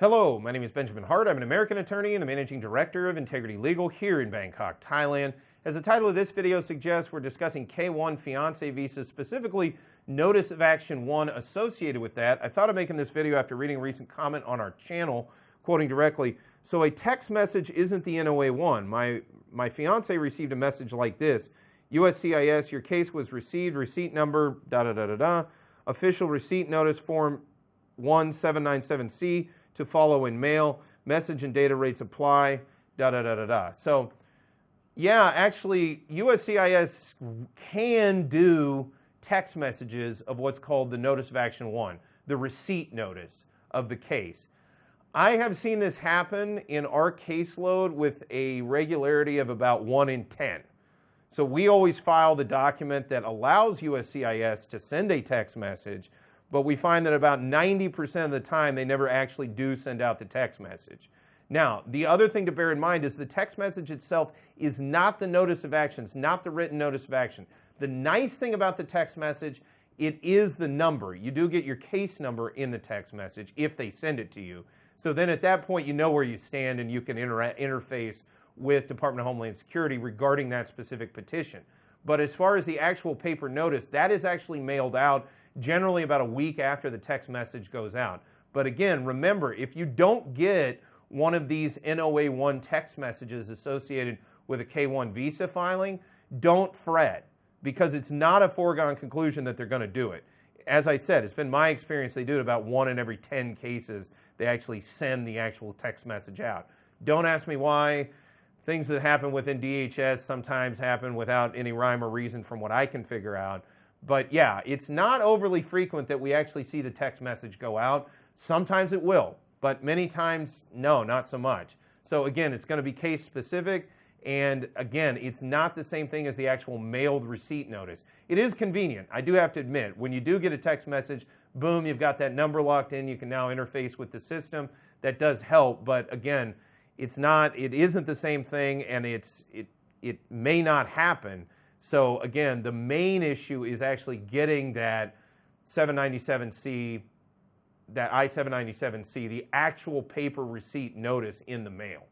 Hello, my name is Benjamin Hart. I'm an American attorney and the Managing Director of Integrity Legal here in Bangkok, Thailand. As the title of this video suggests, we're discussing K-1 fiancé visas, specifically Notice of Action 1 associated with that. I thought of making this video after reading a recent comment on our channel, quoting directly, "So a text message isn't the NOA-1. My fiancé received a message like this. USCIS, your case was received, receipt number, da-da-da-da-da, official receipt notice form 1797C, to follow in mail, message and data rates apply, da-da-da-da-da." So, yeah, actually, USCIS can do text messages of what's called the Notice of Action 1, the receipt notice of the case. I have seen this happen in our caseload with a regularity of about 1 in 10. So we always file the document that allows USCIS to send a text message, but we find that about 90% of the time they never actually do send out the text message. Now, the other thing to bear in mind is the text message itself is not the notice of action. It's not the written notice of action. The nice thing about the text message, it is the number. You do get your case number in the text message if they send it to you. So then at that point, you know where you stand and you can interface with Department of Homeland Security regarding that specific petition. But as far as the actual paper notice, that is actually mailed out generally about a week after the text message goes out. But again, remember, if you don't get one of these NOA-1 text messages associated with a K-1 visa filing, don't fret, because it's not a foregone conclusion that they're going to do it. As I said, it's been my experience they do it about 1 in every 10 cases. They actually send the actual text message out. Don't ask me why. Things that happen within DHS sometimes happen without any rhyme or reason from what I can figure out. But yeah, it's not overly frequent that we actually see the text message go out. Sometimes it will, but many times, no, not so much. So again, it's going to be case specific. And again, it's not the same thing as the actual mailed receipt notice. It is convenient, I do have to admit. When you do get a text message, boom, you've got that number locked in. You can now interface with the system. That does help, but again, it isn't the same thing, and it may not happen. So again, the main issue is actually getting that 797C, that I-797C, the actual paper receipt notice in the mail.